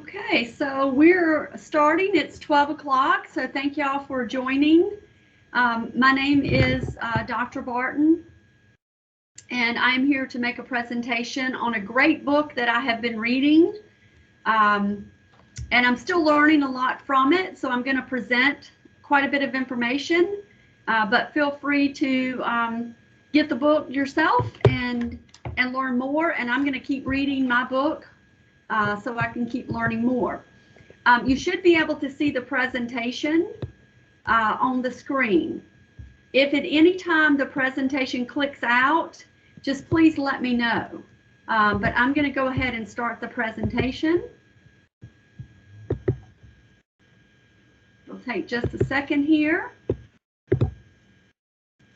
Okay, so we're starting. It's 12 o'clock, so thank y'all for joining. My name is Dr. Barton, and I'm here to make a presentation on a great book that I have been reading. And I'm still learning a lot from it, so I'm going to present quite a bit of information, but feel free to get the book yourself and learn more, and I'm going to keep reading my book so I can keep learning more. You should be able to see the presentation on the screen. If at any time the presentation clicks out, just please let me know. But I'm going to go ahead and start the presentation. It'll take just a second here.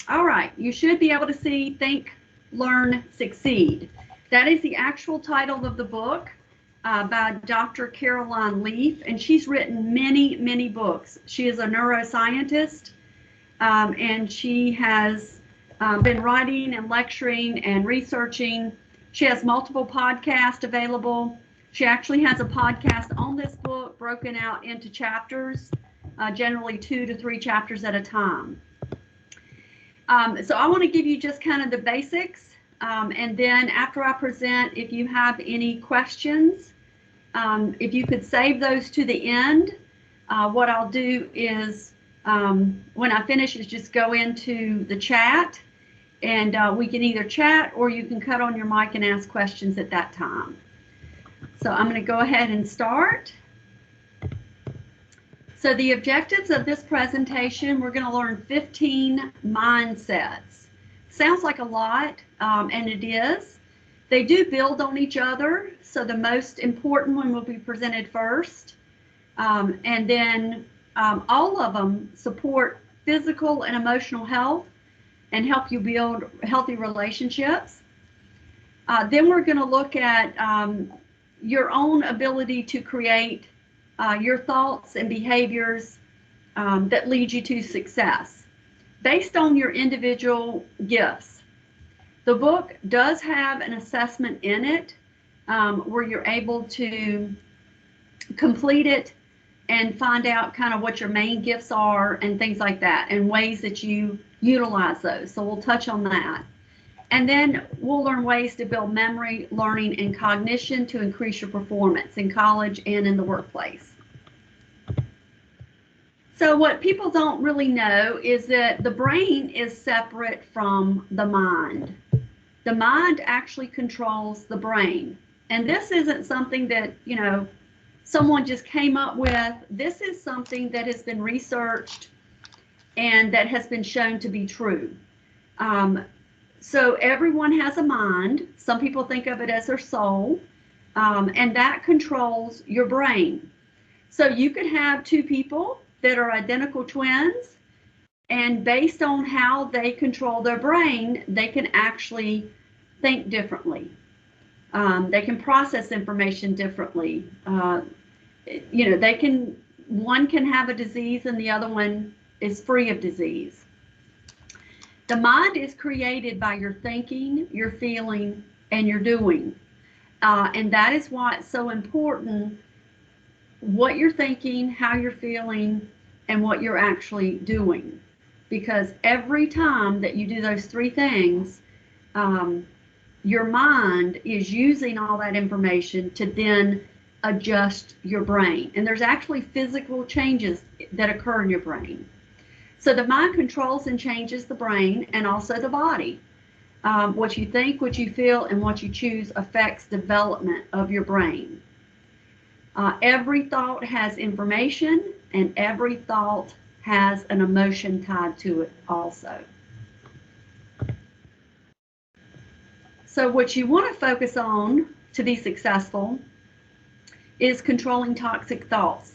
All right, you should be able to see Think, Learn, Succeed. That is the actual title of the book. By Dr. Caroline Leaf, and she's written many books. She is a neuroscientist, and she has been writing and lecturing and researching. She has multiple podcasts available. She actually has a podcast on this book broken out into chapters, generally 2 to 3 chapters at a time. So I want to give you just kind of the basics, and then after I present, if you have any questions, if you could save those to the end, what I'll do is when I finish is just go into the chat, and we can either chat or you can cut on your mic and ask questions at that time. So I'm going to go ahead and start. So the objectives of this presentation, we're going to learn 15 mindsets. Sounds like a lot, and it is. They do build on each other, so the most important one will be presented first, and then all of them support physical and emotional health and help you build healthy relationships. Then we're going to look at your own ability to create your thoughts and behaviors that lead you to success based on your individual gifts. The book does have an assessment in it where you're able to complete it and find out kind of what your main gifts are and things like that and ways that you utilize those. So we'll touch on that. And then we'll learn ways to build memory, learning, and cognition to increase your performance in college and in the workplace. So what people don't really know is that the brain is separate from the mind. The mind actually controls the brain. And this isn't something that, you know, someone just came up with. This is something that has been researched and that has been shown to be true. So everyone has a mind. Some people think of it as their soul, and that controls your brain. So you could have two people that are identical twins, and based on how they control their brain, they can actually think differently. They can process information differently. You know, one can have a disease and the other one is free of disease. The mind is created by your thinking, your feeling, and your doing. And that is why it's so important what you're thinking, how you're feeling, and what you're actually doing. Because every time that you do those three things, your mind is using all that information to then adjust your brain. And there's actually physical changes that occur in your brain. So the mind controls and changes the brain and also the body. What you think, what you feel, and what you choose affects development of your brain. Every thought has information, and every thought has an emotion tied to it also. So what you want to focus on to be successful is controlling toxic thoughts.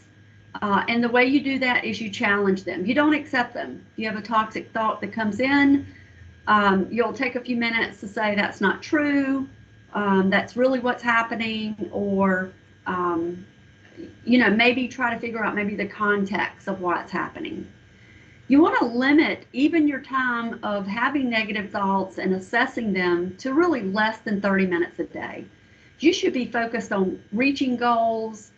And the way you do that is you challenge them. You don't accept them. If you have a toxic thought that comes in, you'll take a few minutes to say that's not true, that's really what's happening, or you know, maybe try to figure out maybe the context of why it's happening. You want to limit even your time of having negative thoughts and assessing them to really less than 30 minutes a day. You should be focused on reaching goals,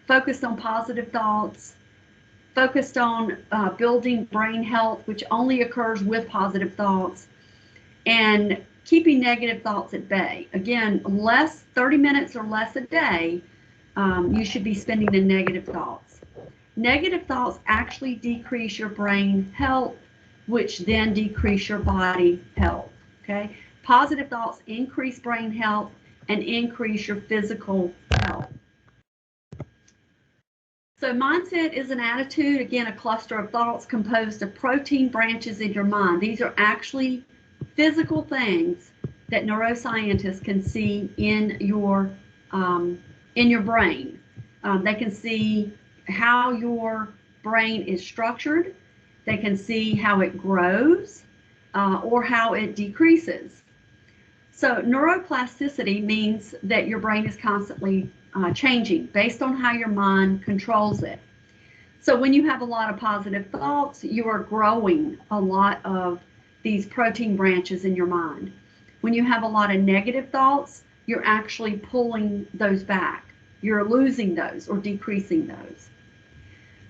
focused on positive thoughts, focused on building brain health, which only occurs with positive thoughts, and keeping negative thoughts at bay. Again, 30 minutes or less a day, you should be spending in negative thoughts. Negative thoughts actually decrease your brain health, which then decrease your body health. Okay? Positive thoughts increase brain health and increase your physical health. So mindset is an attitude, again, a cluster of thoughts composed of protein branches in your mind. These are actually physical things that neuroscientists can see in your brain. They can see how your brain is structured. They can see how it grows or how it decreases. So neuroplasticity means that your brain is constantly changing based on how your mind controls it. So when you have a lot of positive thoughts, you are growing a lot of these protein branches in your mind. When you have a lot of negative thoughts, you're actually pulling those back. You're losing those or decreasing those.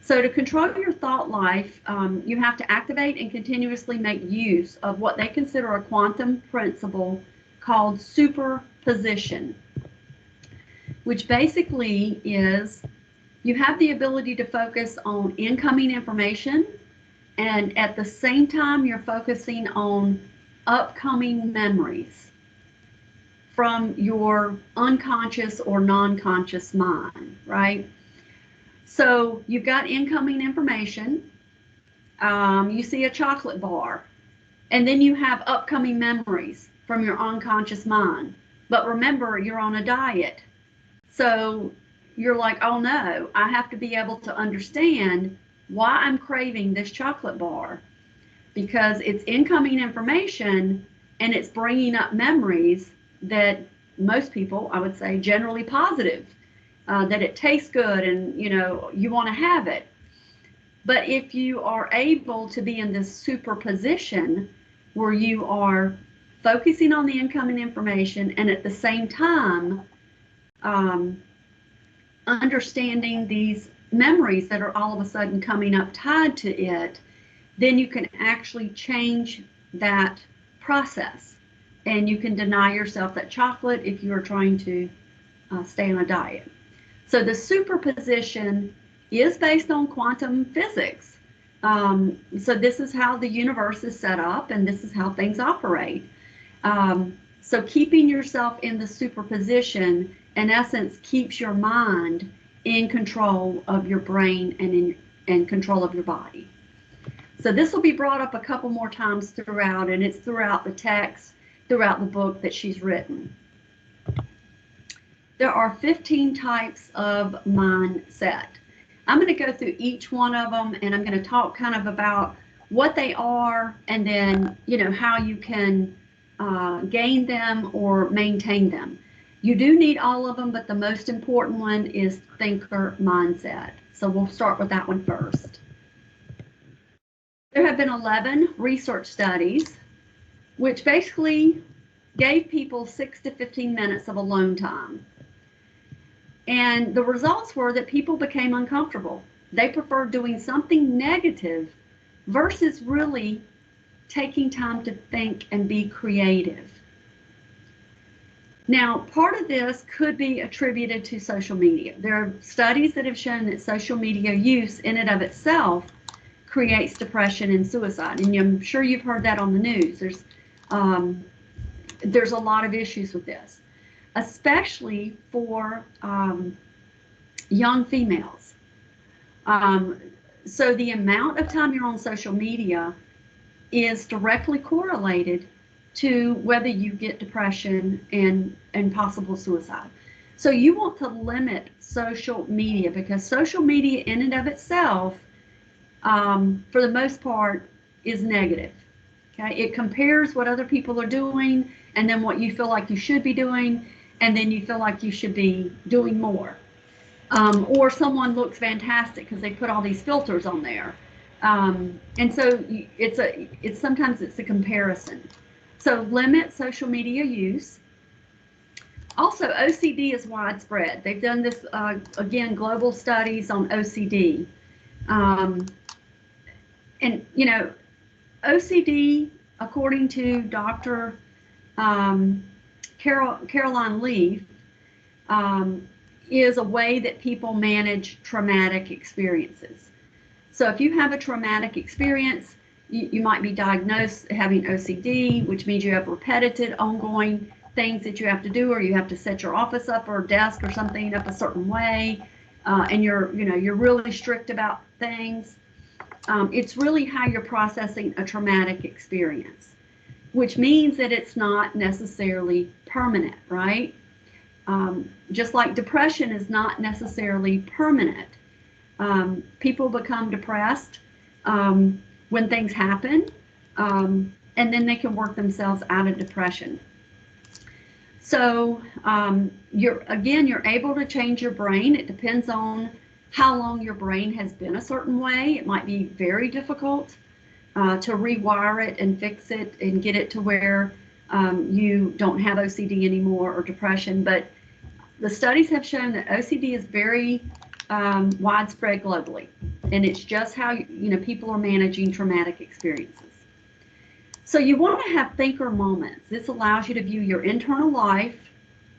So to control your thought life, you have to activate and continuously make use of what they consider a quantum principle called superposition, which basically is you have the ability to focus on incoming information, and at the same time you're focusing on upcoming memories from your unconscious or non-conscious mind, right? So you've got incoming information, you see a chocolate bar, and then you have upcoming memories from your unconscious mind. But remember, you're on a diet. So you're like, oh no, I have to be able to understand why I'm craving this chocolate bar, because it's incoming information and it's bringing up memories that most people, I would say, generally positive, that it tastes good and you want to have it. But if you are able to be in this superposition where you are focusing on the incoming information and at the same time understanding these memories that are all of a sudden coming up tied to it, then you can actually change that process and you can deny yourself that chocolate if you are trying to stay on a diet. So the superposition is based on quantum physics. So this is how the universe is set up and this is how things operate. So keeping yourself in the superposition, in essence, keeps your mind in control of your brain and in control of your body. So this will be brought up a couple more times throughout, and it's throughout the text, throughout the book that she's written. There are 15 types of mindset. I'm going to go through each one of them, and I'm going to talk kind of about what they are, and then how you can gain them or maintain them. You do need all of them, but the most important one is thinker mindset. So we'll start with that one first. There have been 11 research studies which basically gave people 6 to 15 minutes of alone time. And the results were that people became uncomfortable. They preferred doing something negative versus really taking time to think and be creative. Now, part of this could be attributed to social media. There are studies that have shown that social media use in and of itself creates depression and suicide. And I'm sure you've heard that on the news. There's a lot of issues with this, especially for young females. So the amount of time you're on social media is directly correlated to whether you get depression and possible suicide. So you want to limit social media, because social media in and of itself, for the most part, is negative. Okay, it compares what other people are doing and then what you feel like you should be doing, and then you feel like you should be doing more. Or someone looks fantastic because they put all these filters on there. And so sometimes it's a comparison. So limit social media use. Also, OCD is widespread. They've done this, again, global studies on OCD. Um, and, OCD, according to Dr. Um, Caroline Leaf, is a way that people manage traumatic experiences. So if you have a traumatic experience, you might be diagnosed having OCD, which means you have repetitive, ongoing things that you have to do, or you have to set your office up or desk or something up a certain way, and you're really strict about things. It's really how you're processing a traumatic experience, which means that it's not necessarily permanent, right? Just like depression is not necessarily permanent. People become depressed when things happen, and then they can work themselves out of depression. So you're able to change your brain. It depends on how long your brain has been a certain way. It might be very difficult to rewire it and fix it and get it to where you don't have OCD anymore or depression. But the studies have shown that OCD is very widespread globally, and it's just how people are managing traumatic experiences. So you want to have thinker moments. This allows you to view your internal life.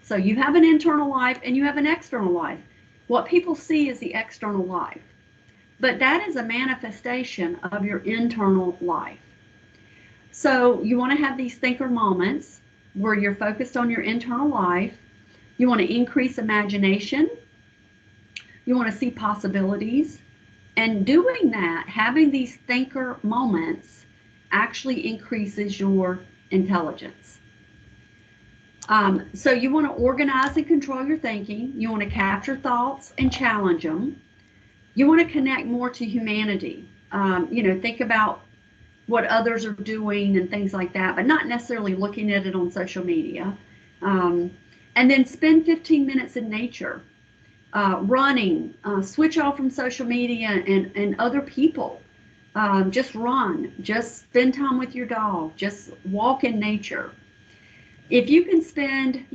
So you have an internal life and you have an external life. What people see is the external life, but that is a manifestation of your internal life. So you want to have these thinker moments where you're focused on your internal life. You want to increase imagination. You want to see possibilities. And doing that, having these thinker moments, actually increases your intelligence. So you want to organize and control your thinking. You want to capture thoughts and challenge them. You want to connect more to humanity. Think about what others are doing and things like that, but not necessarily looking at it on social media. And then spend 15 minutes in nature, running, switch off from social media and other people. Just run, just spend time with your dog, just walk in nature. If you can spend,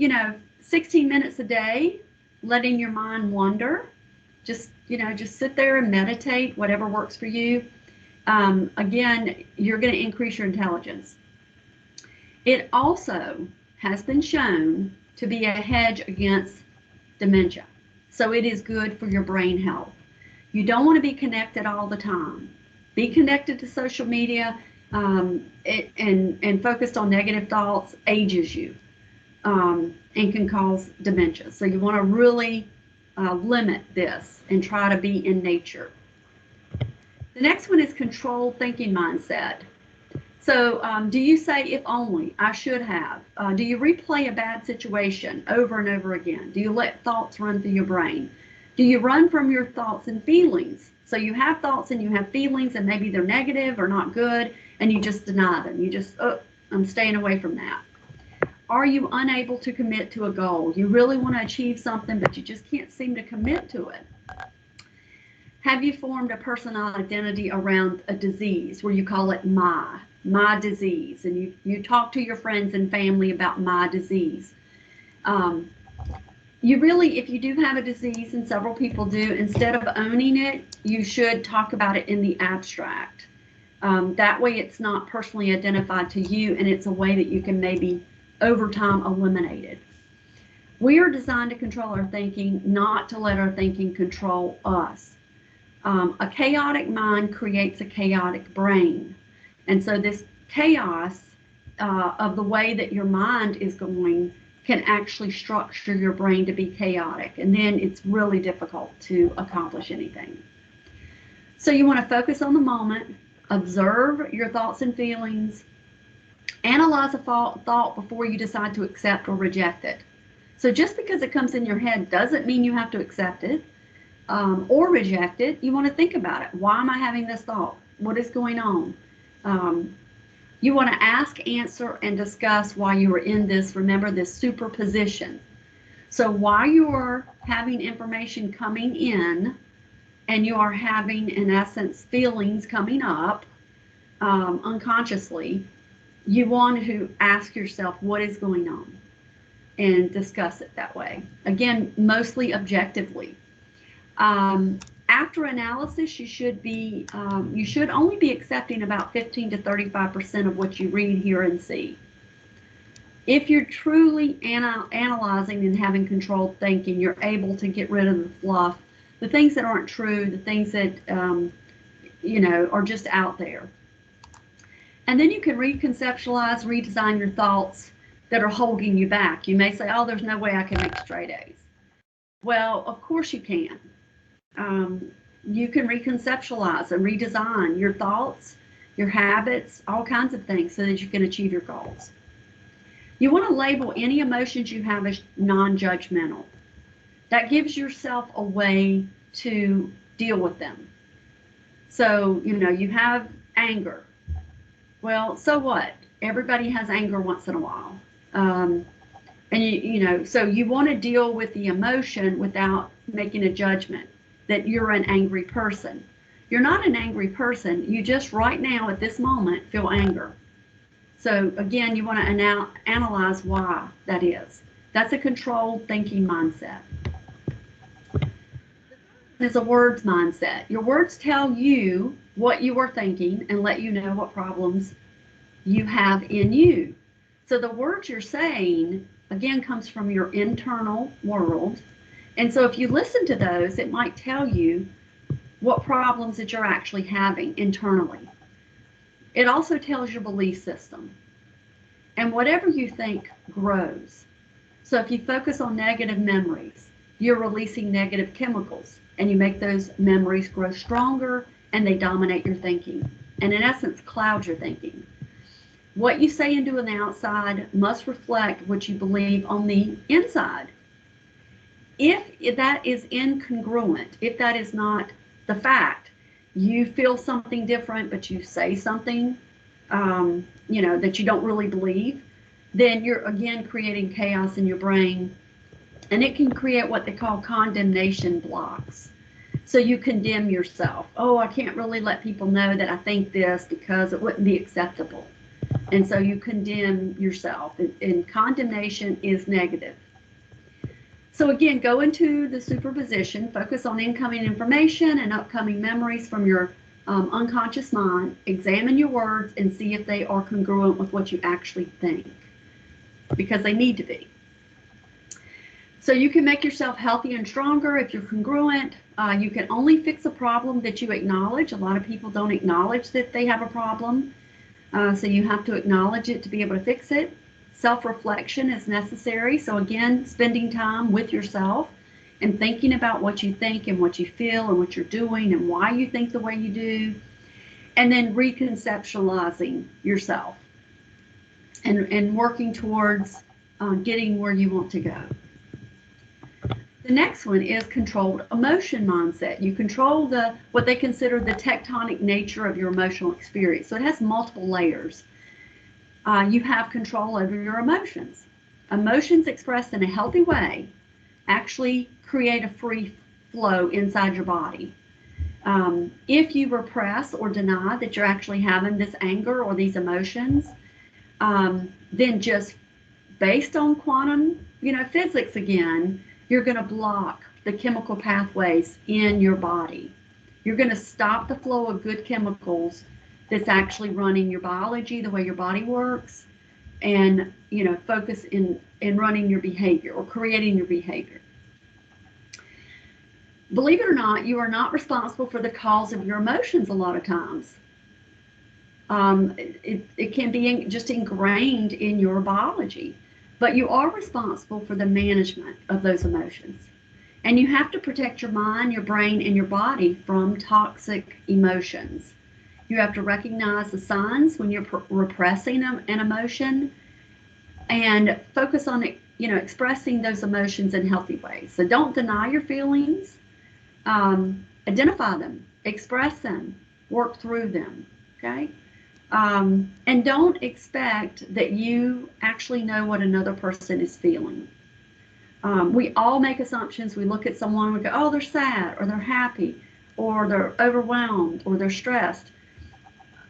16 minutes a day, letting your mind wander, just sit there and meditate, whatever works for you. Again, you're going to increase your intelligence. It also has been shown to be a hedge against dementia. So it is good for your brain health. You don't want to be connected all the time. Be connected to social media and focused on negative thoughts ages you and can cause dementia. So you want to really limit this and try to be in nature. The next one is controlled thinking mindset. So do you say, if only, I should have? Do you replay a bad situation over and over again? Do you let thoughts run through your brain? Do you run from your thoughts and feelings? So you have thoughts and you have feelings, and maybe they're negative or not good, and you just deny them. You just, I'm staying away from that. Are you unable to commit to a goal? You really want to achieve something, but you just can't seem to commit to it. Have you formed a personal identity around a disease where you call it my disease, and you talk to your friends and family about my disease? You really, if you do have a disease, and several people do, instead of owning it, you should talk about it in the abstract. That way it's not personally identified to you, and it's a way that you can maybe over time eliminate it. We are designed to control our thinking, not to let our thinking control us. A chaotic mind creates a chaotic brain. And so this chaos of the way that your mind is going can actually structure your brain to be chaotic. And then it's really difficult to accomplish anything. So you want to focus on the moment, observe your thoughts and feelings, analyze a thought before you decide to accept or reject it. So just because it comes in your head doesn't mean you have to accept it or reject it. You want to think about it. Why am I having this thought? What is going on? You want to ask, answer, and discuss why you are in this. Remember this superposition. So while you are having information coming in and you are having, in essence, feelings coming up unconsciously, you want to ask yourself, what is going on? and discuss it that way. Again, mostly objectively. After analysis, you should only be accepting about 15 to 35% of what you read, hear, and see. If you're truly analyzing and having controlled thinking, you're able to get rid of the fluff, the things that aren't true, the things that are just out there. And then you can reconceptualize, redesign your thoughts that are holding you back. You may say, oh, there's no way I can make straight A's. Well, of course you can. You can reconceptualize and redesign your thoughts, your habits, all kinds of things so that you can achieve your goals. You want to label any emotions you have as non-judgmental. That gives yourself a way to deal with them. So, you have anger. Well, so what? Everybody has anger once in a while. And so you want to deal with the emotion without making a judgment that you're an angry person. You're not an angry person. You just right now at this moment feel anger. So again, you want to analyze why that is. That's a controlled thinking mindset. It's a words mindset. Your words tell you what you are thinking and let you know what problems you have in you. So the words you're saying, again, comes from your internal world. And so if you listen to those, it might tell you what problems that you're actually having internally. It also tells your belief system. And whatever you think grows. So if you focus on negative memories, you're releasing negative chemicals, and you make those memories grow stronger, and they dominate your thinking. And in essence, cloud your thinking. What you say and do on the outside must reflect what you believe on the inside. If that is incongruent, if that is not the fact, you feel something different, but you say something, that you don't really believe, then you're again creating chaos in your brain, and it can create what they call condemnation blocks. So you condemn yourself. Oh, I can't really let people know that I think this because it wouldn't be acceptable. And so you condemn yourself, and condemnation is negative. So again, go into the superposition, focus on incoming information and upcoming memories from your unconscious mind, examine your words and see if they are congruent with what you actually think, because they need to be. So you can make yourself healthy and stronger if you're congruent. You can only fix a problem that you acknowledge. A lot of people don't acknowledge that they have a problem. So you have to acknowledge it to be able to fix it. Self-reflection is necessary. So again, spending time with yourself and thinking about what you think and what you feel and what you're doing and why you think the way you do. And then reconceptualizing yourself and working towards getting where you want to go. The next one is controlled emotion mindset. You control what they consider the tectonic nature of your emotional experience. So it has multiple layers. You have control over your emotions. Emotions expressed in a healthy way actually create a free flow inside your body. If you repress or deny that you're actually having this anger or these emotions, then just based on quantum, physics again, you're going to block the chemical pathways in your body. You're going to stop the flow of good chemicals that's actually running your biology, the way your body works, and focus in running your behavior or creating your behavior. Believe it or not, you are not responsible for the cause of your emotions a lot of times. It can be just ingrained in your biology, but you are responsible for the management of those emotions. And you have to protect your mind, your brain, and your body from toxic emotions. You have to recognize the signs when you're repressing an emotion and focus on expressing those emotions in healthy ways. So don't deny your feelings. Identify them, express them, work through them, okay? And don't expect that you actually know what another person is feeling. We all make assumptions. We look at someone, we go, oh, they're sad, or they're happy, or they're overwhelmed, or they're stressed.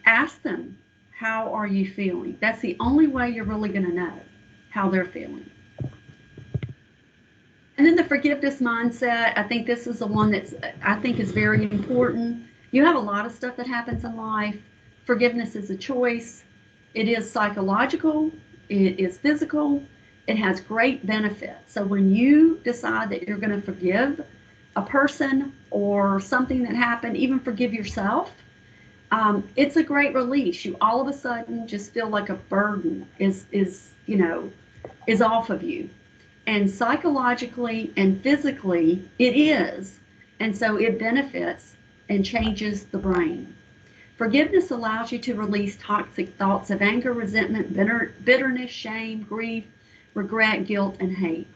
Ask them, how are you feeling? That's the only way you're really going to know how they're feeling. And then the forgiveness mindset, I think this is the one I think is very important. You have a lot of stuff that happens in life. Forgiveness is a choice. It is psychological. It is physical. It has great benefits. So when you decide that you're going to forgive a person or something that happened, even forgive yourself, it's a great release. You all of a sudden just feel like a burden is off of you. And psychologically and physically, it is. And so it benefits and changes the brain. Forgiveness allows you to release toxic thoughts of anger, resentment, bitterness, shame, grief, regret, guilt, and hate.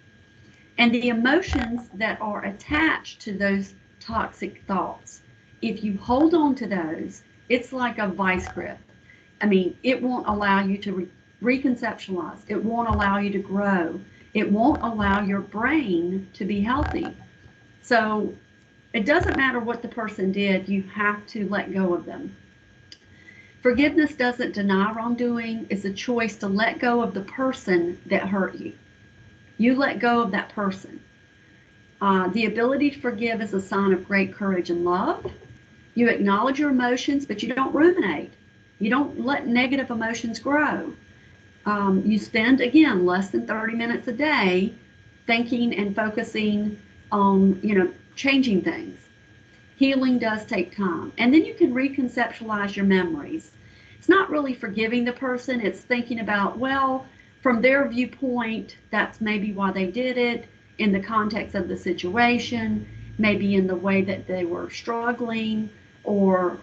And the emotions that are attached to those toxic thoughts, if you hold on to those, it's like a vice grip. I mean, it won't allow you to reconceptualize. It won't allow you to grow. It won't allow your brain to be healthy. So it doesn't matter what the person did, you have to let go of them. Forgiveness doesn't deny wrongdoing. It's a choice to let go of the person that hurt you. You let go of that person. The ability to forgive is a sign of great courage and love. You acknowledge your emotions, but you don't ruminate. You don't let negative emotions grow. You spend, again, less than 30 minutes a day thinking and focusing on, changing things. Healing does take time. And then you can reconceptualize your memories. It's not really forgiving the person. It's thinking about, well, from their viewpoint, that's maybe why they did it, in the context of the situation, maybe in the way that they were struggling, or,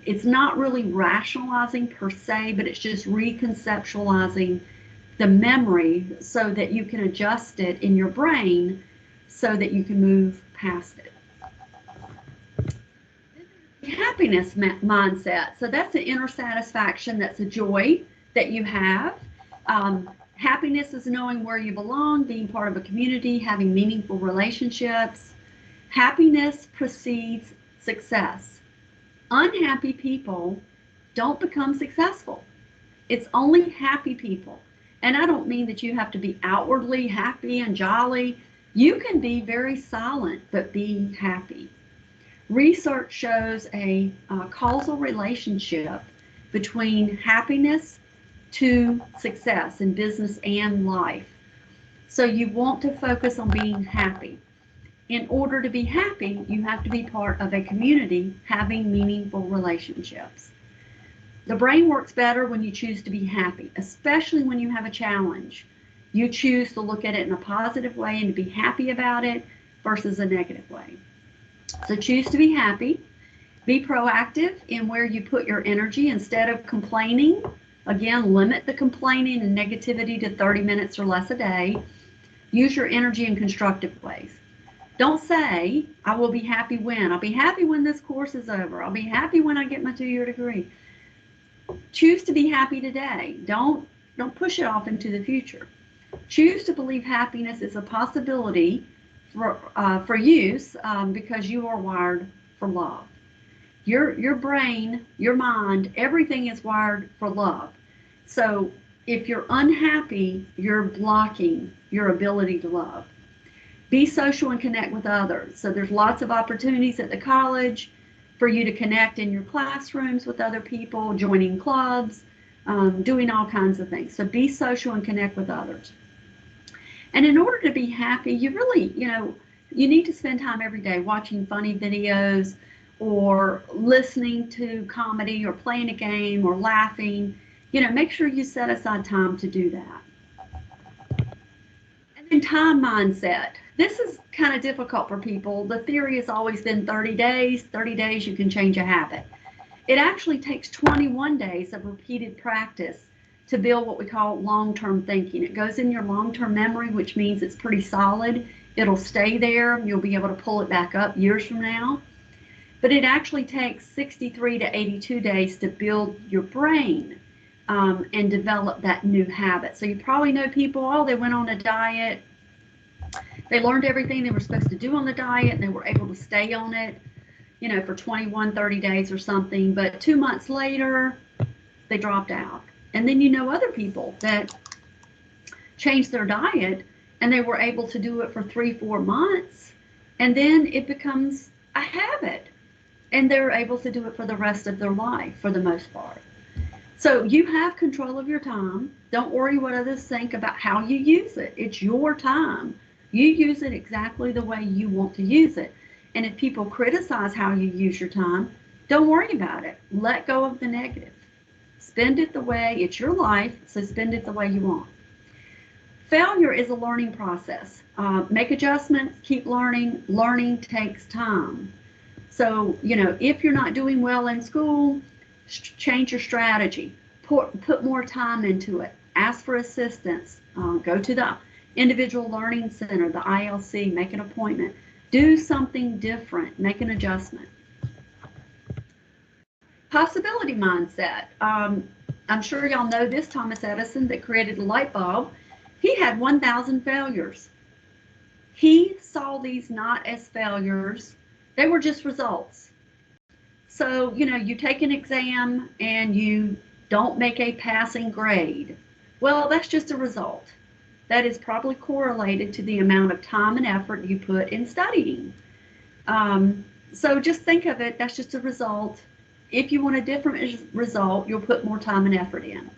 it's not really rationalizing per se, but it's just reconceptualizing the memory so that you can adjust it in your brain so that you can move past it. Happiness mindset. So that's an inner satisfaction. That's a joy that you have. Happiness is knowing where you belong, being part of a community, having meaningful relationships. Happiness precedes success. Unhappy people don't become successful. It's only happy people. And I don't mean that you have to be outwardly happy and jolly. You can be very silent, but be happy. Research shows a causal relationship between happiness to success in business and life. So you want to focus on being happy. In order to be happy, you have to be part of a community having meaningful relationships. The brain works better when you choose to be happy, especially when you have a challenge. You choose to look at it in a positive way and to be happy about it versus a negative way. So choose to be happy. Be proactive in where you put your energy instead of complaining. Again, limit the complaining and negativity to 30 minutes or less a day. Use your energy in constructive ways. Don't say, I will be happy when. I'll be happy when this course is over. I'll be happy when I get my 2-year degree. Choose to be happy today. Don't push it off into the future. Choose to believe happiness is a possibility for use because you are wired for love. Your brain, your mind, everything is wired for love. So if you're unhappy, you're blocking your ability to love. Be social and connect with others. So there's lots of opportunities at the college for you to connect in your classrooms with other people, joining clubs, doing all kinds of things. So be social and connect with others. And in order to be happy, you really, you need to spend time every day watching funny videos or listening to comedy or playing a game or laughing. Make sure you set aside time to do that. And then time mindset. This is kind of difficult for people. The theory has always been 30 days. 30 days you can change a habit. It actually takes 21 days of repeated practice to build what we call long-term thinking. It goes in your long-term memory, which means it's pretty solid. It'll stay there. You'll be able to pull it back up years from now. But it actually takes 63 to 82 days to build your brain and develop that new habit. So you probably know people, they went on a diet. They learned everything they were supposed to do on the diet, and they were able to stay on it, for 21, 30 days or something. But 2 months later, they dropped out. And then other people that changed their diet and they were able to do it for 3-4 months, and then it becomes a habit, and they're able to do it for the rest of their life for the most part. So you have control of your time. Don't worry what others think about how you use it. It's your time. You use it exactly the way you want to use it. And if people criticize how you use your time, don't worry about it. Let go of the negative. Spend it the way, it's your life, so spend it the way you want. Failure is a learning process. Make adjustments, keep learning. Learning takes time. So, if you're not doing well in school, change your strategy. Put more time into it. Ask for assistance. Go to the Individual Learning Center, the ILC, make an appointment. Do something different. Make an adjustment. Possibility mindset. I'm sure y'all know this Thomas Edison that created the light bulb. He had 1,000 failures. He saw these not as failures. They were just results. So, you take an exam and you don't make a passing grade. Well, that's just a result. That is probably correlated to the amount of time and effort you put in studying. So just think of it, that's just a result. If you want a different result, you'll put more time and effort in.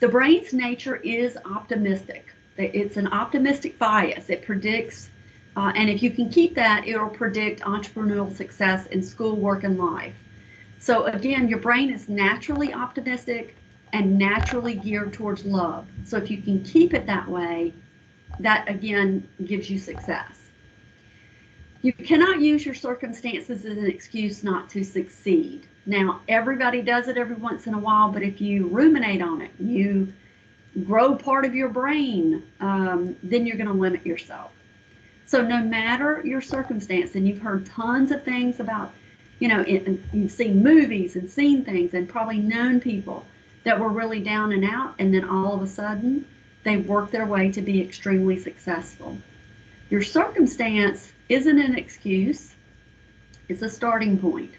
The brain's nature is optimistic. It's an optimistic bias. It predicts, and if you can keep that, it'll predict entrepreneurial success in school, work, and life. So again, your brain is naturally optimistic and naturally geared towards love. So if you can keep it that way, that again gives you success. You cannot use your circumstances as an excuse not to succeed. Now, everybody does it every once in a while, but if you ruminate on it, you grow part of your brain, then you're going to limit yourself. So no matter your circumstance, and you've heard tons of things about, you've seen movies and seen things and probably known people that were really down and out, and then all of a sudden, they worked their way to be extremely successful. Your circumstance isn't an excuse, it's a starting point.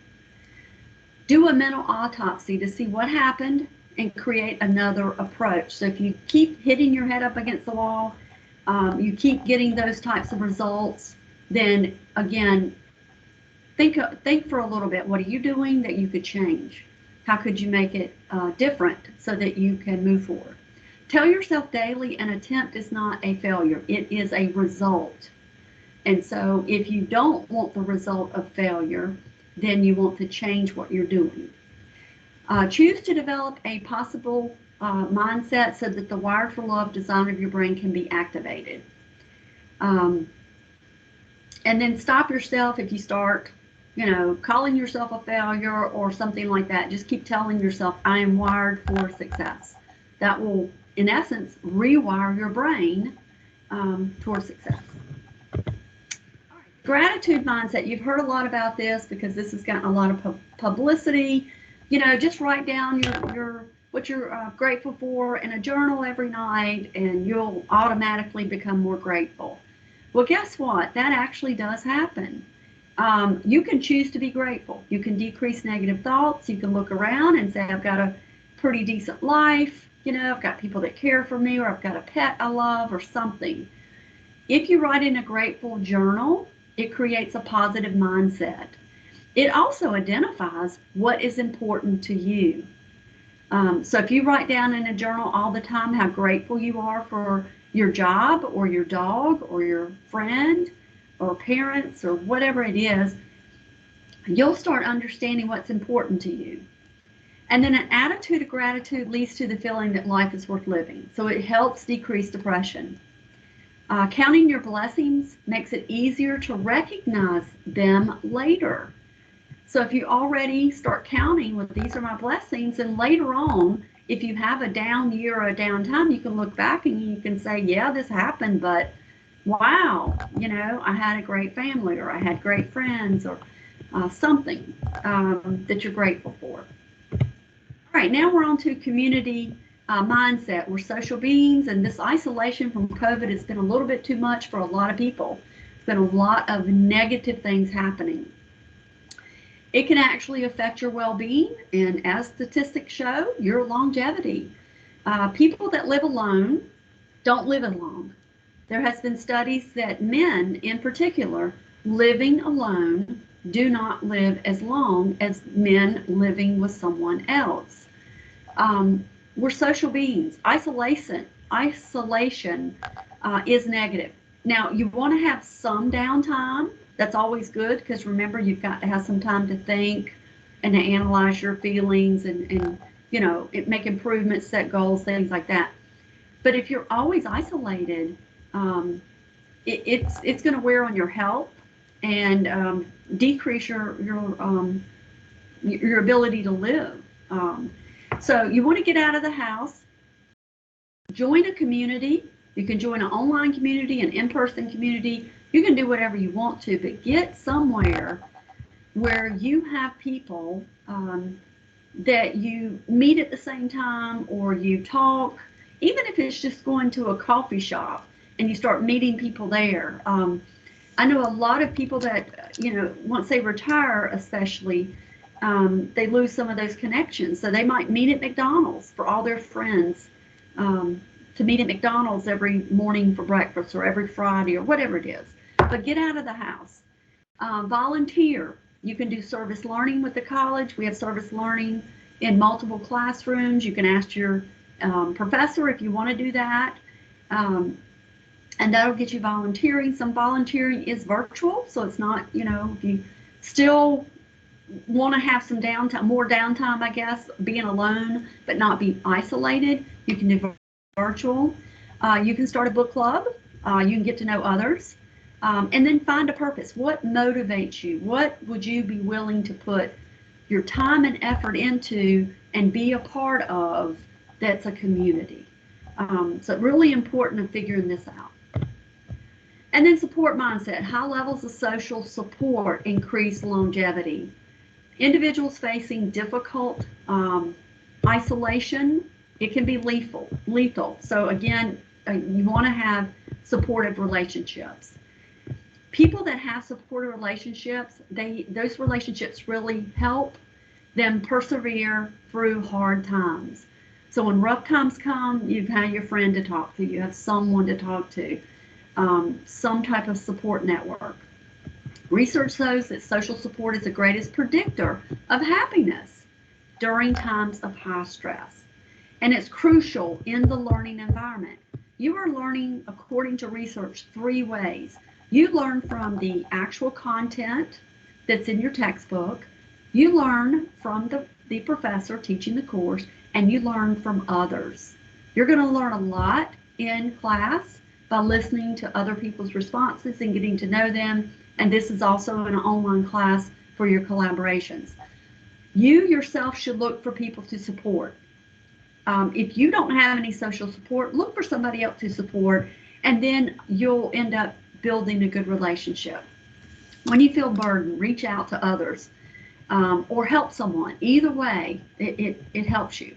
Do a mental autopsy to see what happened and create another approach. So if you keep hitting your head up against the wall, you keep getting those types of results, then again, think for a little bit. What are you doing that you could change? How could you make it different so that you can move forward? Tell yourself daily, an attempt is not a failure. It is a result. And so if you don't want the result of failure, then you want to change what you're doing. Choose to develop a possible mindset so that the wired for love design of your brain can be activated. And then stop yourself if you start, calling yourself a failure or something like that. Just keep telling yourself, I am wired for success. That will, in essence, rewire your brain towards success. Gratitude mindset. You've heard a lot about this because this has gotten a lot of publicity. Just write down what you're grateful for in a journal every night, and you'll automatically become more grateful. Well, guess what? That actually does happen. You can choose to be grateful. You can decrease negative thoughts. You can look around and say, I've got a pretty decent life. I've got people that care for me, or I've got a pet I love, or something. If you write in a grateful journal, it creates a positive mindset. It also identifies what is important to you. So if you write down in a journal all the time how grateful you are for your job or your dog or your friend or parents or whatever it is, you'll start understanding what's important to you. And then an attitude of gratitude leads to the feeling that life is worth living. So it helps decrease depression. Counting your blessings makes it easier to recognize them later. So if you already start counting, well, these are my blessings, and later on, if you have a down year or a down time, you can look back and you can say, yeah, this happened, but wow, I had a great family, or I had great friends, or something that you're grateful for. All right, now we're on to community mindset. We're social beings, and this isolation from COVID has been a little bit too much for a lot of people. There's been a lot of negative things happening. It can actually affect your well-being, and as statistics show, your longevity. People that live alone don't live as long. There has been studies that men in particular living alone do not live as long as men living with someone else. We're social beings. Isolation is negative. Now, you want to have some downtime. That's always good, because remember, you've got to have some time to think and to analyze your feelings and make improvements, set goals, things like that. But if you're always isolated, it's going to wear on your health and decrease your ability to live. So you want to get out of the house, join a community. You can join an online community, an in-person community. You can do whatever you want to, but get somewhere where you have people that you meet at the same time, or you talk, even if it's just going to a coffee shop and you start meeting people there. I know a lot of people that, once they retire, especially, they lose some of those connections. So they might meet at McDonald's for all their friends, to meet at McDonald's every morning for breakfast, or every Friday, or whatever it is. But get out of the house. Volunteer. You can do service learning with the college. We have service learning in multiple classrooms. You can ask your professor if you want to do that. And that'll get you volunteering. Some volunteering is virtual, so it's not, if you still want to have some downtime, more downtime, I guess, being alone, but not be isolated, you can do virtual. You can start a book club. You can get to know others. And then find a purpose. What motivates you? What would you be willing to put your time and effort into and be a part of that's a community? So really important in figuring this out. And then support mindset. High levels of social support increase longevity. Individuals facing difficult isolation, it can be lethal. So again, you want to have supportive relationships. People that have supportive relationships, those relationships really help them persevere through hard times. So when rough times come, you've had your friend to talk to, you have someone to talk to, some type of support network. Research shows that social support is the greatest predictor of happiness during times of high stress. And it's crucial in the learning environment. You are learning, according to research, 3 ways. You learn from the actual content that's in your textbook. You learn from the professor teaching the course, and you learn from others. You're going to learn a lot in class by listening to other people's responses and getting to know them. And this is also an online class for your collaborations. You yourself should look for people to support. If you don't have any social support, look for somebody else to support, and then you'll end up building a good relationship. When you feel burdened, reach out to others, or help someone. Either way, it helps you.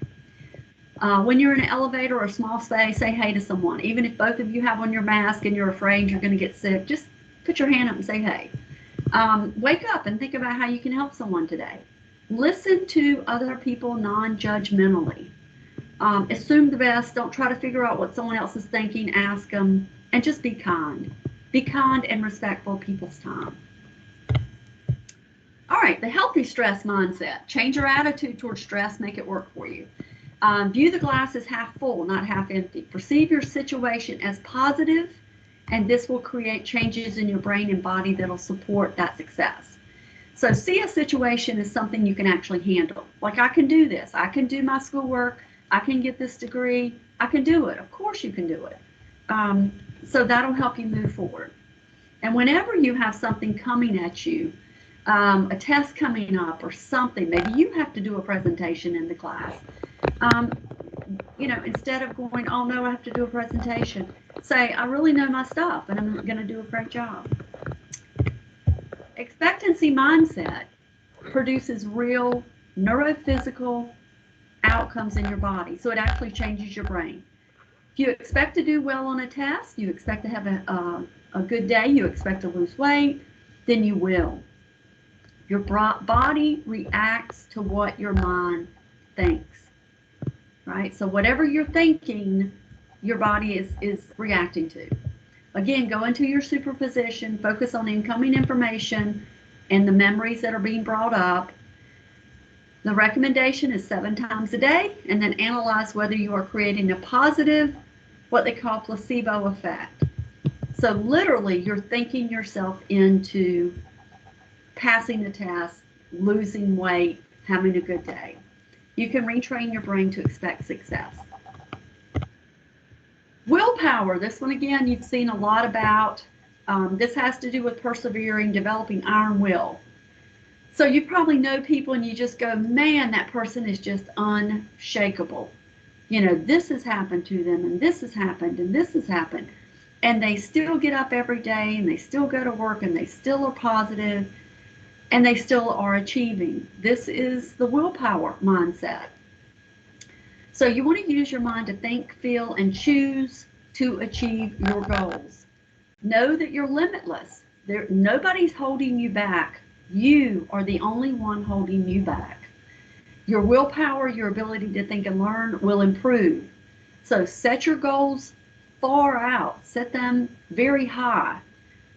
When you're in an elevator or a small space, say hey to someone. Even if both of you have on your mask and you're afraid you're going to get sick, just put your hand up and say hey. Wake up and think about how you can help someone today. Listen to other people non-judgmentally. Assume the best. Don't try to figure out what someone else is thinking. Ask them, and just be kind. Be kind and respectful of people's time. All right, the healthy stress mindset. Change your attitude towards stress, make it work for you. View the glass as half full, not half empty. Perceive your situation as positive, and this will create changes in your brain and body that'll support that success. So see a situation as something you can actually handle. Like, I can do this. I can do my schoolwork. I can get this degree. I can do it. Of course you can do it. So that'll help you move forward. And whenever you have something coming at you, a test coming up or something, maybe you have to do a presentation in the class. Instead of going, oh no, I have to do a presentation, say, I really know my stuff and I'm going to do a great job. Expectancy mindset produces real neurophysical outcomes in your body. So it actually changes your brain. If you expect to do well on a test, you expect to have a good day, you expect to lose weight, then you will. Your body reacts to what your mind thinks, right? So whatever you're thinking, your body is reacting to. Again, go into your superposition, focus on incoming information and the memories that are being brought up. The recommendation is 7 times a day, and then analyze whether you are creating a positive, what they call placebo effect. So literally, you're thinking yourself into passing the test, losing weight, having a good day. You can retrain your brain to expect success. Willpower, this one again, you've seen a lot about. This has to do with persevering, developing iron will. So you probably know people and you just go, man, that person is just unshakable. You know, this has happened to them, and this has happened, and this has happened. And they still get up every day, and they still go to work, and they still are positive, and they still are achieving. This is the willpower mindset. So you want to use your mind to think, feel, and choose to achieve your goals. Know that you're limitless. Nobody's holding you back. You are the only one holding you back. Your willpower, your ability to think and learn will improve. So set your goals far out. Set them very high.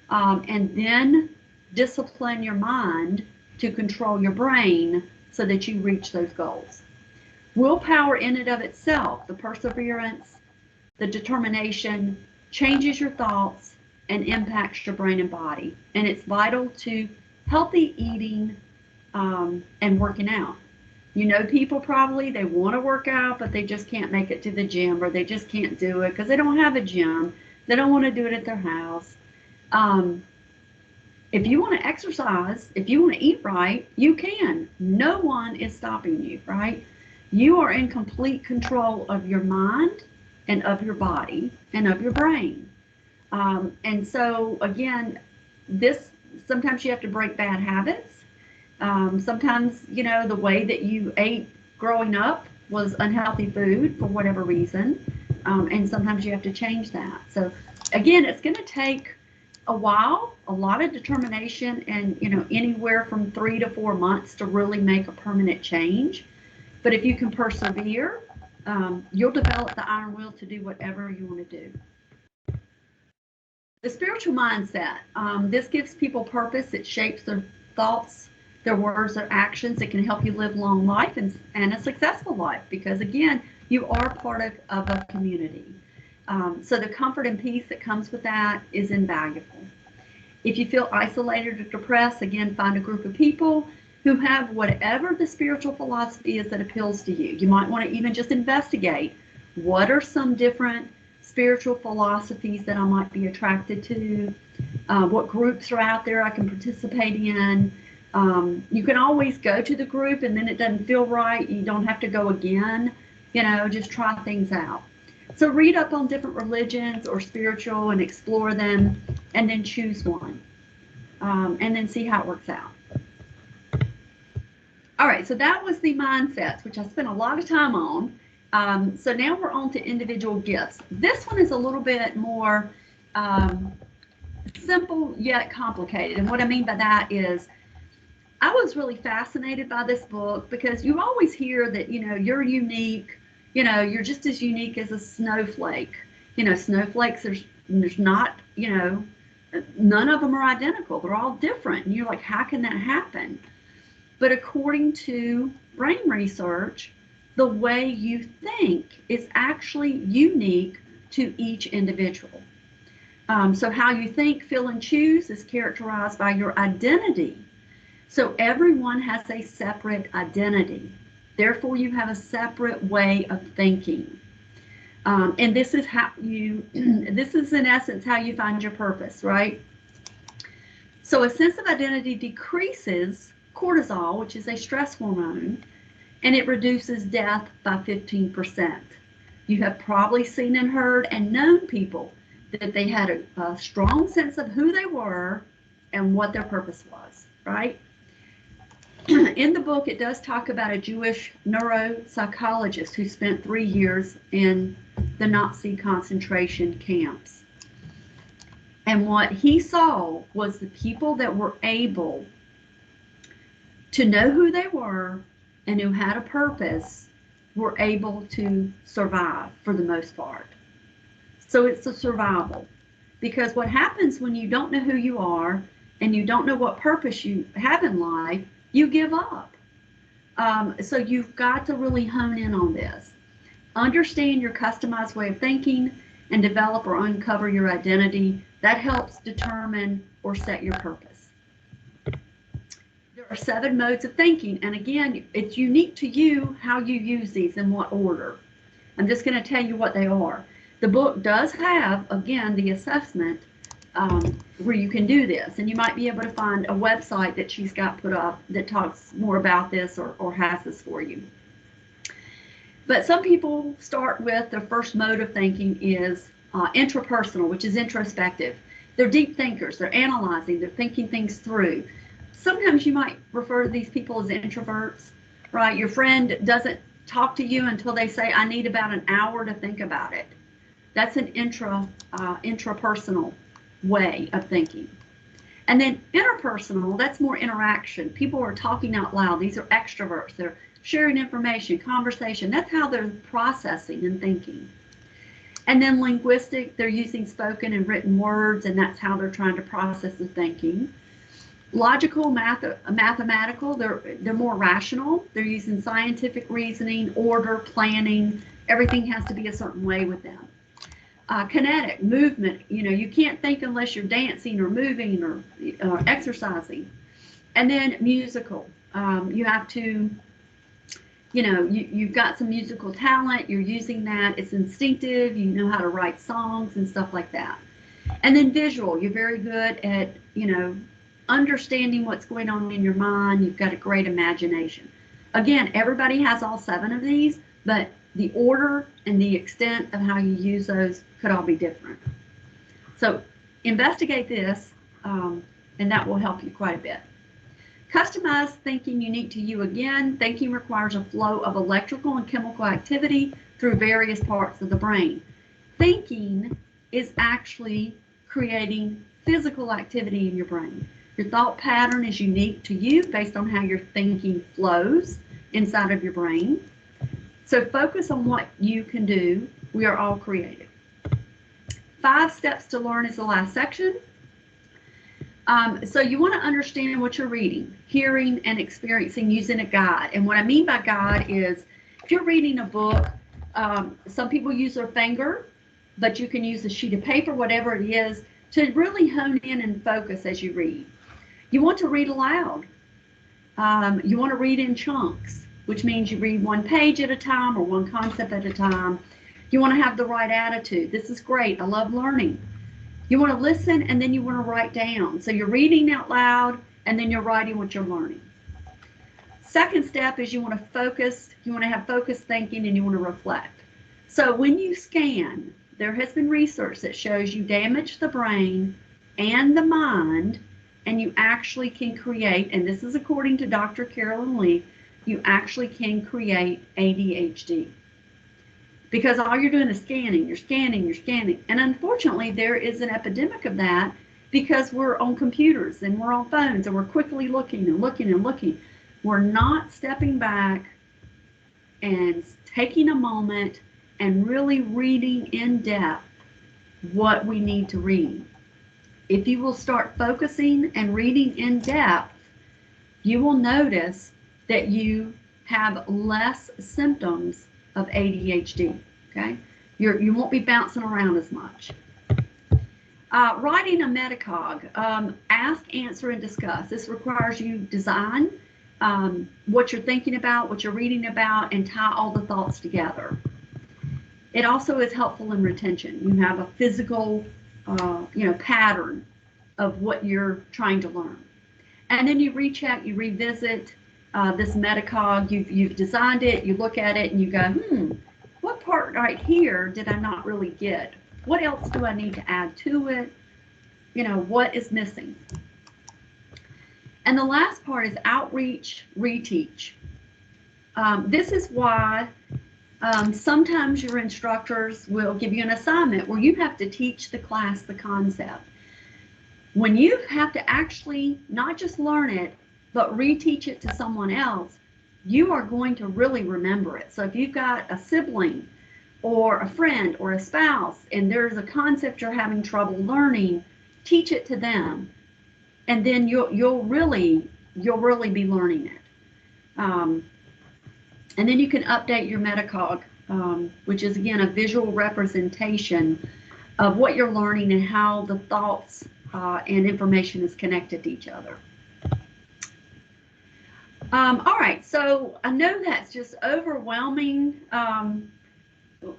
And then discipline your mind to control your brain so that you reach those goals. Willpower in and of itself, the perseverance, the determination, changes your thoughts and impacts your brain and body. And it's vital to healthy eating and working out. You know, people probably, they want to work out, but they just can't make it to the gym, or they just can't do it because they don't have a gym. They don't want to do it at their house. If you want to exercise, if you want to eat right, you can. No one is stopping you, right? You are in complete control of your mind and of your body and of your brain. And so, again, sometimes you have to break bad habits. Sometimes, you know, the way that you ate growing up was unhealthy food for whatever reason. And sometimes you have to change that. So, again, it's going to take a while, a lot of determination, and, you know, anywhere from 3 to 4 months to really make a permanent change. But if you can persevere, you'll develop the iron will to do whatever you want to do. The spiritual mindset. This gives people purpose. It shapes their thoughts, their words, their actions. It can help you live a long life and a successful life because, again, you are part of a community. So the comfort and peace that comes with that is invaluable. If you feel isolated or depressed, again, find a group of people who have whatever the spiritual philosophy is that appeals to you. You might want to even just investigate what are some different spiritual philosophies that I might be attracted to, what groups are out there I can participate in. You can always go to the group and then it doesn't feel right. You don't have to go again, you know, just try things out. So read up on different religions or spiritual and explore them and then choose one and then see how it works out. All right, so that was the mindsets, which I spent a lot of time on. So now we're on to individual gifts. This one is a little bit more simple yet complicated. And what I mean by that is I was really fascinated by this book because you always hear that, you know, you're unique, you know, you're just as unique as a snowflake. You know, snowflakes, there's not, you know, none of them are identical. They're all different. And you're like, how can that happen? But according to brain research, the way you think is actually unique to each individual. So how you think, feel, and choose is characterized by your identity. So everyone has a separate identity. Therefore, you have a separate way of thinking. And this is how this is in essence how you find your purpose, right? So a sense of identity decreases cortisol, which is a stress hormone, and it reduces death by 15%. You have probably seen and heard and known people that they had a strong sense of who they were and what their purpose was, right? In the book, it does talk about a Jewish neuropsychologist who spent 3 years in the Nazi concentration camps. And what he saw was the people that were able to know who they were and who had a purpose were able to survive for the most part. So it's a survival. Because what happens when you don't know who you are and you don't know what purpose you have in life, you give up. So you've got to really hone in on this. Understand your customized way of thinking and develop or uncover your identity. That helps determine or set your purpose. There are 7 modes of thinking, and again, it's unique to you how you use these in what order. I'm just going to tell you what they are. The book does have, again, the assessment where you can do this, and you might be able to find a website that she's got put up that talks more about this or has this for you. But some people start with their first mode of thinking is intrapersonal, which is introspective. They're deep thinkers. They're analyzing. They're thinking things through. Sometimes you might refer to these people as introverts, right? Your friend doesn't talk to you until they say, I need about an hour to think about it. That's an intrapersonal way of thinking. And then interpersonal, that's more interaction. People are talking out loud. These are extroverts. They're sharing information, conversation. That's how they're processing and thinking. And then linguistic, they're using spoken and written words, and that's how they're trying to process the thinking. Logical, mathematical, they're more rational. They're using scientific reasoning, order, planning. Everything has to be a certain way with them. Kinetic, movement, you can't think unless you're dancing or moving or exercising. And then musical, you have to, you've got some musical talent, you're using that, it's instinctive, you know how to write songs and stuff like that. And then visual, you're very good at, understanding what's going on in your mind, you've got a great imagination. Again, everybody has all 7 of these, but the order and the extent of how you use those could all be different. So investigate this, and that will help you quite a bit. Customized thinking unique to you. Again, thinking requires a flow of electrical and chemical activity through various parts of the brain. Thinking is actually creating physical activity in your brain. Your thought pattern is unique to you based on how your thinking flows inside of your brain. So focus on what you can do. We are all creative. 5 steps to learn is the last section. So you want to understand what you're reading, hearing, and experiencing using a guide. And what I mean by guide is if you're reading a book, some people use their finger, but you can use a sheet of paper, whatever it is, to really hone in and focus as you read. You want to read aloud. You want to read in chunks, which means you read 1 page at a time or 1 concept at a time. You want to have the right attitude. This is great. I love learning. You want to listen, and then you want to write down. So you're reading out loud, and then you're writing what you're learning. Second step is you want to focus. You want to have focused thinking, and you want to reflect. So when you scan, there has been research that shows you damage the brain and the mind, and you actually can create, and this is according to Dr. Carolyn Lee, you actually can create ADHD. Because all you're doing is scanning, you're scanning, you're scanning. And unfortunately, there is an epidemic of that because we're on computers and we're on phones and we're quickly looking and looking and looking. We're not stepping back and taking a moment and really reading in depth what we need to read. If you will start focusing and reading in depth, you will notice that you have less symptoms of ADHD, okay? You won't be bouncing around as much. Writing a metacog, ask, answer, and discuss. This requires you design what you're thinking about, what you're reading about, and tie all the thoughts together. It also is helpful in retention. You have a physical, pattern of what you're trying to learn. And then you recheck, you revisit this metacog. You've designed it, you look at it, and you go, what part right here did I not really get? What else do I need to add to it? What is missing? And the last part is outreach, reteach. This is why sometimes your instructors will give you an assignment where you have to teach the class the concept. When you have to actually not just learn it, but reteach it to someone else, you are going to really remember it. So if you've got a sibling or a friend or a spouse, and there's a concept you're having trouble learning, teach it to them, and then you'll really be learning it. And then you can update your metacog, which is again a visual representation of what you're learning and how the thoughts and information is connected to each other. All right, so I know that's just overwhelming.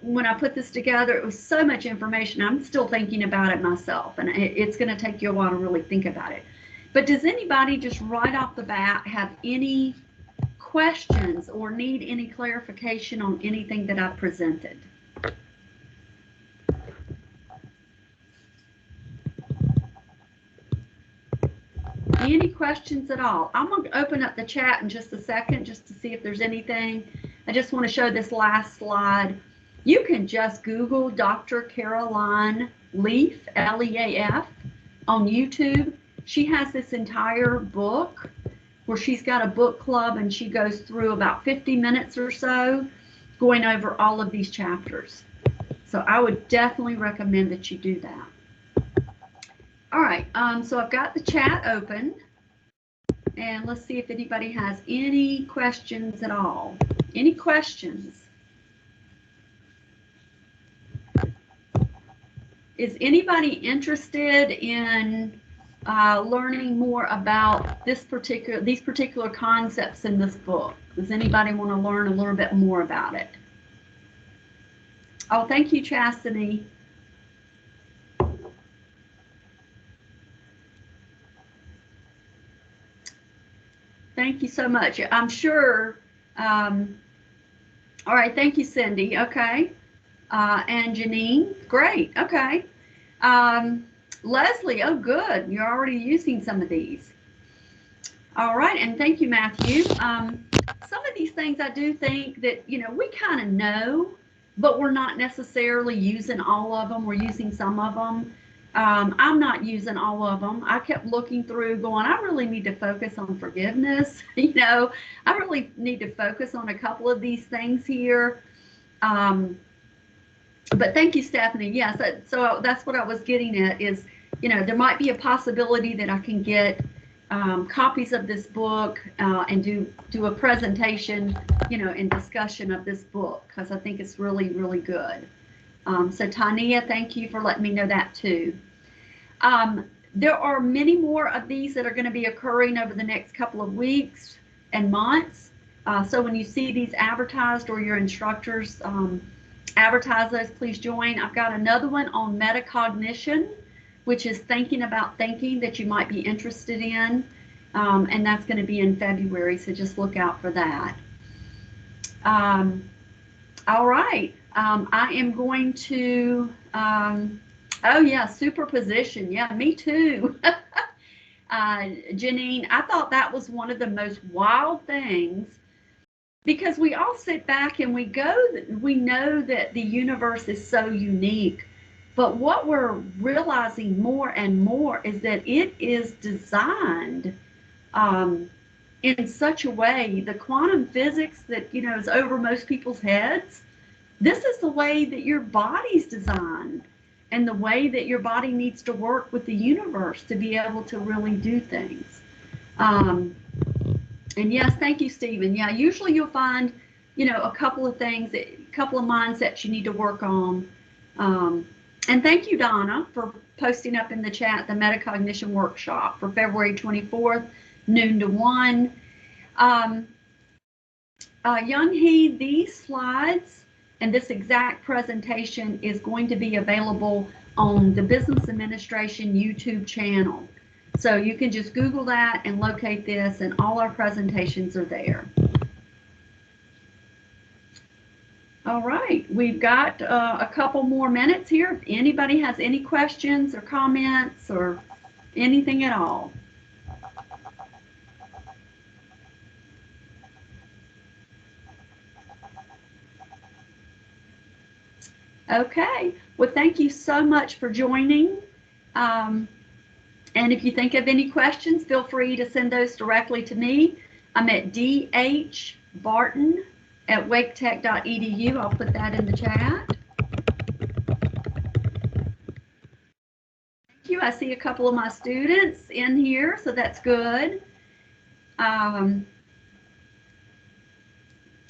When I put this together, it was so much information. I'm still thinking about it myself, and it's going to take you a while to really think about it. But does anybody just right off the bat have any questions or need any clarification on anything that I've presented? Any questions at all? I'm going to open up the chat in just a second just to see if there's anything. I just want to show this last slide. You can just Google Dr. Caroline Leaf, L-E-A-F, on YouTube. She has this entire book where she's got a book club, and she goes through about 50 minutes or so going over all of these chapters. So I would definitely recommend that you do that. All right, so I've got the chat open, and let's see if anybody has any questions at all. Any questions? Is anybody interested in learning more about these particular concepts in this book? Does anybody want to learn a little bit more about it? Oh, thank you, Chastity. Thank you so much. I'm sure. All right, thank you, Cindy. Okay. And Janine, great. Okay. Leslie, oh, good. You're already using some of these. All right, and thank you, Matthew. Some of these things I do think that, we kind of know, but we're not necessarily using all of them. We're using some of them. I'm not using all of them. I kept looking through going, I really need to focus on forgiveness. I really need to focus on a couple of these things here. But thank you, Stephanie. Yes, so that's what I was getting at is, there might be a possibility that I can get copies of this book and do a presentation, and discussion of this book, because I think it's really, really good. So Tania, thank you for letting me know that too. There are many more of these that are going to be occurring over the next couple of weeks and months. So when you see these advertised or your instructors advertise those, please join. I've got another one on metacognition, which is thinking about thinking, that you might be interested in. And that's going to be in February, so just look out for that. All right. I am going to, oh yeah, superposition. Yeah, me too. Janine, I thought that was one of the most wild things, because we all sit back and we know that the universe is so unique, but what we're realizing more and more is that it is designed in such a way, the quantum physics that, is over most people's heads, this is the way that your body's designed, and the way that your body needs to work with the universe to be able to really do things. And yes, thank you, Stephen. Yeah, usually you'll find, a couple of things, a couple of mindsets you need to work on. And thank you, Donna, for posting up in the chat the metacognition workshop for February 24th, noon to 1. Young Hee, these slides and this exact presentation is going to be available on the Business Administration YouTube channel. So you can just Google that and locate this, and all our presentations are there. All right, we've got a couple more minutes here. If anybody has any questions or comments or anything at all. Okay, well, thank you so much for joining. And if you think of any questions, feel free to send those directly to me. I'm at dhbarton@gmail.com. waketech.edu. I'll put that in the chat. Thank you. I see a couple of my students in here, so that's good. All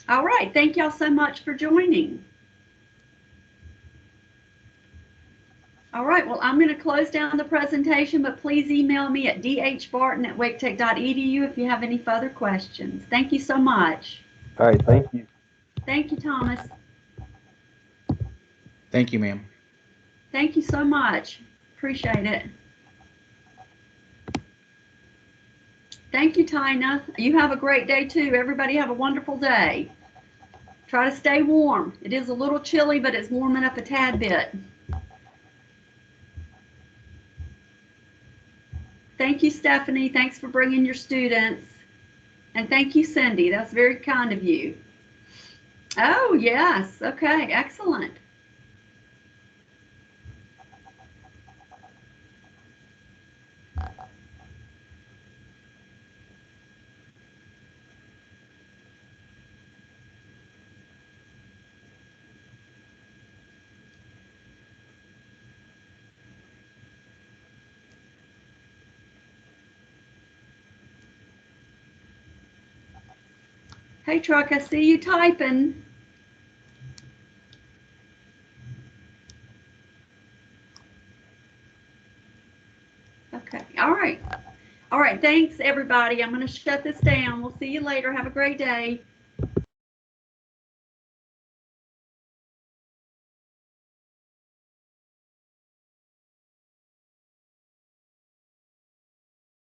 right. Thank y'all so much for joining. All right, well, I'm going to close down the presentation, but please email me at dhbarton@waketech.edu if you have any further questions. Thank you so much. All right, thank you. Thank you, Thomas. Thank you, ma'am. Thank you so much. Appreciate it. Thank you, Tina. You have a great day, too. Everybody have a wonderful day. Try to stay warm. It is a little chilly, but it's warming up a tad bit. Thank you, Stephanie. Thanks for bringing your students. And thank you, Cindy. That's very kind of you. Oh, yes. Okay, excellent. Hey, Truck, I see you typing. Okay, all right. All right, thanks, everybody. I'm going to shut this down. We'll see you later. Have a great day.